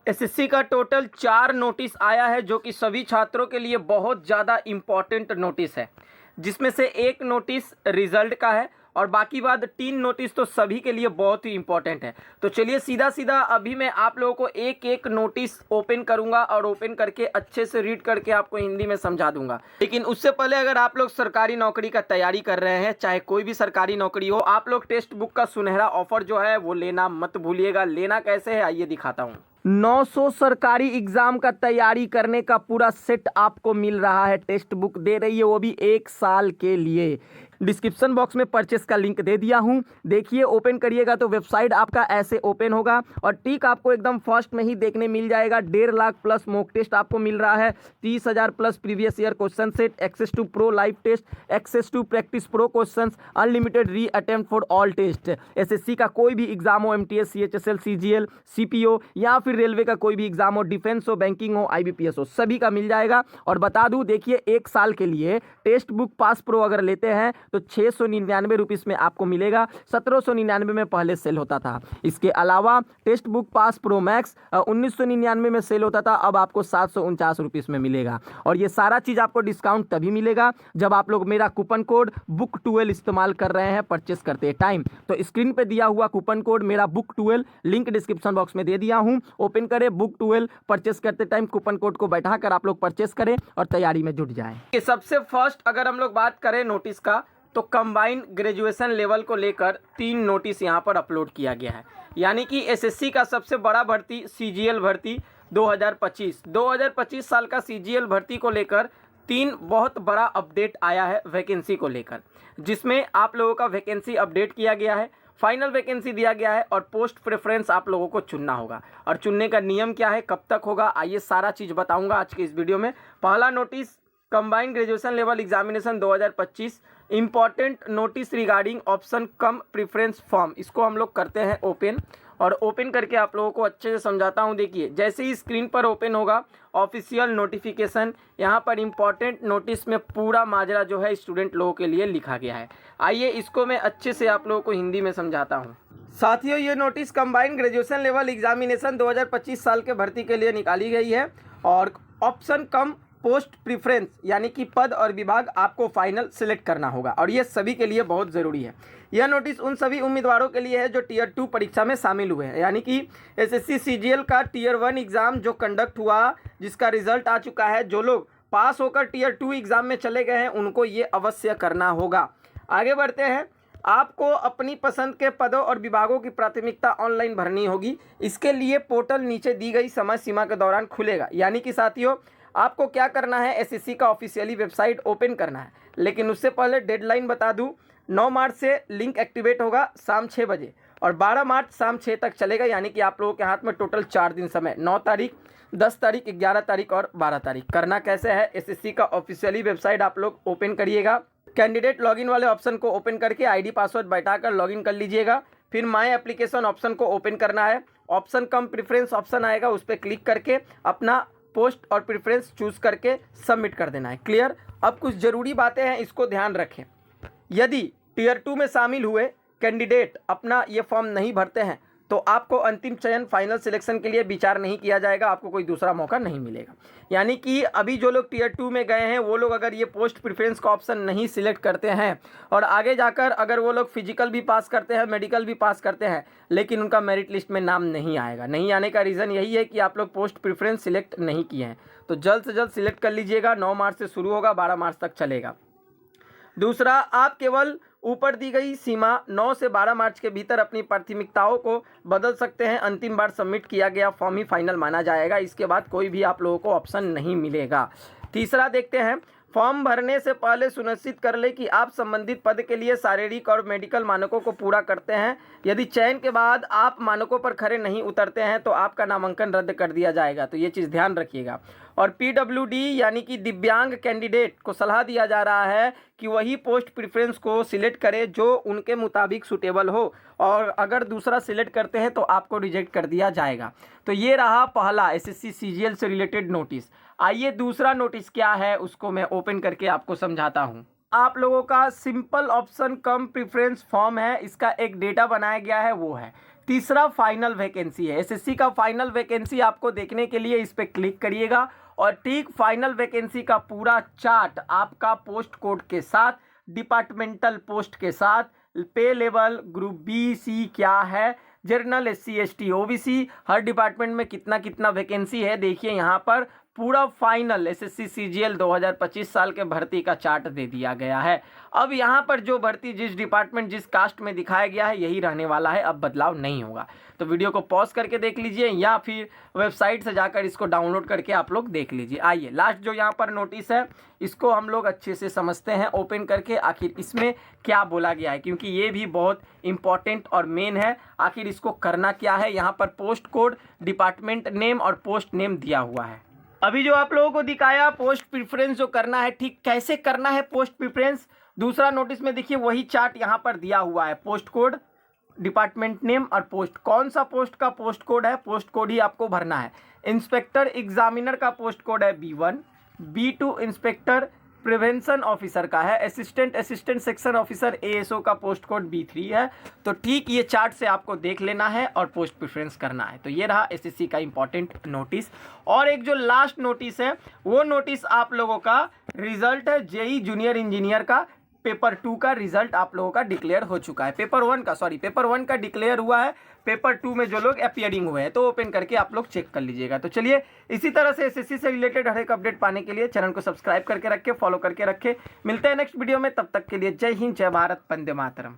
SSC का total 4 notice आया है जो कि सभी छात्रों के लिए बहुत ज़्यादा इम्पॉर्टेंट नोटिस है, जिसमें से एक नोटिस रिजल्ट का है और बाकी बाद 3 नोटिस तो सभी के लिए बहुत ही इम्पॉर्टेंट है। तो चलिए सीधा सीधा अभी मैं आप लोगों को एक एक नोटिस ओपन करूंगा और ओपन करके अच्छे से रीड करके आपको हिंदी में समझा दूंगा। लेकिन उससे पहले अगर आप लोग सरकारी नौकरी का तैयारी कर रहे हैं, चाहे कोई भी सरकारी नौकरी हो, आप लोग टेक्स्ट बुक का सुनहरा ऑफर जो है वो लेना मत भूलिएगा। लेना कैसे है आइए दिखाता हूँ। 900 सरकारी एग्जाम का तैयारी करने का पूरा सेट आपको मिल रहा है। टेक्स्ट बुक दे रही है वो भी 1 साल के लिए। डिस्क्रिप्शन बॉक्स में परचेस का लिंक दे दिया हूं, देखिए ओपन करिएगा तो वेबसाइट आपका ऐसे ओपन होगा और टिक आपको एकदम फर्स्ट में ही देखने मिल जाएगा। 1.5 लाख प्लस मॉक टेस्ट आपको मिल रहा है, 30,000 plus previous year question set, access to pro live test, access to practice pro questions, unlimited re attempt for all test. SSC का कोई भी एग्जाम हो, एमटीएस, सीएचएसएल, सीजीएल, सीपीओ या फिर रेलवे का कोई भी एग्जाम हो, डिफेंस हो, बैंकिंग हो, आईबीपीएस हो, सभी का मिल जाएगा। और बता दूं देखिए 1 साल के लिए टेक्स्ट बुक पास प्रो अगर लेते हैं तो 699 रुपीस में आपको मिलेगा। 1799 में पहले सेल होता था। इसके अलावा text book pass pro max 1999 में सेल होता था, अब आपको 749 रुपीस में मिलेगा। और ये सारा चीज आपको डिस्काउंट तभी मिलेगा जब आप लोग मेरा कूपन कोड बुक 12 इस्तेमाल कर रहे हैं परचेस करते टाइम। तो स्क्रीन पे दिया हुआ कूपन कोड मेरा बुक 12 लिंक डिस्क्रिप्शन बॉक्स में दे दिया हूं, ओपन करें, बुक 12 परचेस करते टाइम कूपन कोड को बैठाकर आप लोग परचेस करें और तैयारी में जुट जाएं। सबसे फर्स्ट अगर हम लोग बात करें नोटिस का, तो कंबाइंड ग्रेजुएशन लेवल को लेकर 3 नोटिस यहाँ पर अपलोड किया गया है। यानी कि एसएससी का सबसे बड़ा भर्ती सीजीएल भर्ती 2025 साल का सीजीएल भर्ती को लेकर 3 बहुत बड़ा अपडेट आया है वैकेंसी को लेकर, जिसमें आप लोगों का वैकेंसी अपडेट किया गया है, फाइनल वैकेंसी दिया गया है और पोस्ट प्रेफरेंस आप लोगों को चुनना होगा। और चुनने का नियम क्या है, कब तक होगा, आइए सारा चीज़ बताऊँगा आज के इस वीडियो में। पहला notice combined graduation level examination 2025 important notice regarding option cum preference form, इसको हम लोग करते हैं ओपन। और ओपन करके आप लोगों को अच्छे से समझाता हूं। देखिए जैसे ही स्क्रीन पर ओपन होगा ऑफिशियल नोटिफिकेशन, यहाँ पर इंपॉर्टेंट नोटिस में पूरा माजरा जो है स्टूडेंट लोगों के लिए लिखा गया है। आइए इसको मैं अच्छे से आप लोगों को हिंदी में समझाता हूँ। साथियों ये notice combined graduation level examination 2025 साल के भर्ती के लिए निकाली गई है और ऑप्शन कम पोस्ट प्रीफ्रेंस यानी कि पद और विभाग आपको फाइनल सिलेक्ट करना होगा और ये सभी के लिए बहुत ज़रूरी है। यह नोटिस उन सभी उम्मीदवारों के लिए है जो टियर 2 परीक्षा में शामिल हुए हैं, यानी कि एसएससी सीजीएल का टियर 1 एग्ज़ाम जो कंडक्ट हुआ, जिसका रिजल्ट आ चुका है, जो लोग पास होकर टियर 2 एग्ज़ाम में चले गए हैं उनको ये अवश्य करना होगा। आगे बढ़ते हैं। आपको अपनी पसंद के पदों और विभागों की प्राथमिकता ऑनलाइन भरनी होगी। इसके लिए पोर्टल नीचे दी गई समय सीमा के दौरान खुलेगा। यानी कि साथियों आपको क्या करना है, एसएससी का ऑफिशियली वेबसाइट ओपन करना है, लेकिन उससे पहले डेडलाइन बता दूं, 9 मार्च से लिंक एक्टिवेट होगा शाम 6 बजे और 12 मार्च शाम 6 तक चलेगा। यानी कि आप लोगों के हाथ में टोटल 4 दिन समय, 9 तारीख, 10 तारीख, 11 तारीख और 12 तारीख। करना कैसे है, एसएससी का ऑफिशियली वेबसाइट आप लोग ओपन करिएगा, कैंडिडेट लॉगिन वाले ऑप्शन को ओपन करके आईडी पासवर्ड बैठाकर लॉगिन कर लीजिएगा। फिर माय एप्लीकेशन ऑप्शन को ओपन करना है, ऑप्शन कम प्रेफरेंस ऑप्शन आएगा, उस पर क्लिक करके अपना पोस्ट और प्रेफरेंस चूज करके सबमिट कर देना है। क्लियर। अब कुछ ज़रूरी बातें हैं, इसको ध्यान रखें। यदि टियर 2 में शामिल हुए कैंडिडेट अपना ये फॉर्म नहीं भरते हैं तो आपको अंतिम चयन फाइनल सिलेक्शन के लिए विचार नहीं किया जाएगा, आपको कोई दूसरा मौका नहीं मिलेगा। यानी कि अभी जो लोग टियर 2 में गए हैं वो लोग अगर ये पोस्ट प्रेफरेंस का ऑप्शन नहीं सिलेक्ट करते हैं और आगे जाकर अगर वो लोग फिजिकल भी पास करते हैं, मेडिकल भी पास करते हैं, लेकिन उनका मेरिट लिस्ट में नाम नहीं आएगा। नहीं आने का रीज़न यही है कि आप लोग पोस्ट प्रेफरेंस सिलेक्ट नहीं किए हैं, तो जल्द से जल्द सिलेक्ट कर लीजिएगा। 9 मार्च से शुरू होगा, 12 मार्च तक चलेगा। दूसरा, आप केवल ऊपर दी गई सीमा 9 से 12 मार्च के भीतर अपनी प्राथमिकताओं को बदल सकते हैं। अंतिम बार सबमिट किया गया फॉर्म ही फाइनल माना जाएगा, इसके बाद कोई भी आप लोगों को ऑप्शन नहीं मिलेगा। तीसरा देखते हैं, फॉर्म भरने से पहले सुनिश्चित कर ले कि आप संबंधित पद के लिए शारीरिक और मेडिकल मानकों को पूरा करते हैं। यदि चयन के बाद आप मानकों पर खरे नहीं उतरते हैं तो आपका नामांकन रद्द कर दिया जाएगा, तो ये चीज़ ध्यान रखिएगा। और पीडब्ल्यूडी यानी कि दिव्यांग कैंडिडेट को सलाह दिया जा रहा है कि वही पोस्ट प्रेफरेंस को सिलेक्ट करे जो उनके मुताबिक सूटेबल हो, और अगर दूसरा सिलेक्ट करते हैं तो आपको रिजेक्ट कर दिया जाएगा। तो ये रहा पहला एसएससी सीजीएल से रिलेटेड नोटिस। आइए दूसरा नोटिस क्या है उसको मैं ओपन करके आपको समझाता हूँ। आप लोगों का simple option cum preference form है, इसका एक डेटा बनाया गया है, वो है तीसरा फाइनल वैकेंसी है। एसएससी का फाइनल वैकेंसी आपको देखने के लिए इस पर क्लिक करिएगा और ठीक फाइनल वैकेंसी का पूरा चार्ट आपका पोस्ट कोड के साथ, डिपार्टमेंटल पोस्ट के साथ, पे लेवल, ग्रुप बी सी क्या है, जनरल, SC ST OBC, हर डिपार्टमेंट में कितना कितना वैकेंसी है, देखिए यहाँ पर पूरा फाइनल SSC CGL 2025 साल के भर्ती का चार्ट दे दिया गया है। अब यहाँ पर जो भर्ती जिस डिपार्टमेंट जिस कास्ट में दिखाया गया है यही रहने वाला है, अब बदलाव नहीं होगा। तो वीडियो को पॉज करके देख लीजिए या फिर वेबसाइट से जाकर इसको डाउनलोड करके आप लोग देख लीजिए। आइए लास्ट जो यहाँ पर नोटिस है इसको हम लोग अच्छे से समझते हैं ओपन करके, आखिर इसमें क्या बोला गया है, क्योंकि ये भी बहुत इंपॉर्टेंट और मेन है। आखिर इसको करना क्या है, यहाँ पर पोस्ट कोड, डिपार्टमेंट नेम और पोस्ट नेम दिया हुआ है। अभी जो आप लोगों को दिखाया पोस्ट प्रेफरेंस जो करना है, ठीक कैसे करना है पोस्ट प्रेफरेंस, दूसरा नोटिस में देखिए वही चार्ट यहाँ पर दिया हुआ है। पोस्ट कोड, डिपार्टमेंट नेम और पोस्ट, कौन सा पोस्ट का पोस्ट कोड है, पोस्ट कोड ही आपको भरना है। इंस्पेक्टर एग्जामिनर का पोस्ट कोड है B1, B2 inspector prevention officer का है, असिस्टेंट सेक्शन ऑफिसर ASO का पोस्ट कोड B3 है। तो ठीक ये चार्ट से आपको देख लेना है और पोस्ट प्रेफरेंस करना है। तो ये रहा SSC का इंपॉर्टेंट नोटिस। और एक जो लास्ट नोटिस है वो नोटिस आप लोगों का रिजल्ट है JEE जूनियर इंजीनियर का, पेपर 2 का रिजल्ट आप लोगों का डिक्लेयर हो चुका है। पेपर 1 का डिक्लेयर हुआ है, पेपर 2 में जो लोग अपीयरिंग हुए हैं तो ओपन करके आप लोग चेक कर लीजिएगा। तो चलिए इसी तरह से एसएससी से रिलेटेड हर एक अपडेट पाने के लिए चैनल को सब्सक्राइब करके रखें, फॉलो करके रखें। मिलते हैं नेक्स्ट वीडियो में, तब तक के लिए जय हिंद, जय भारत, वंदे मातरम।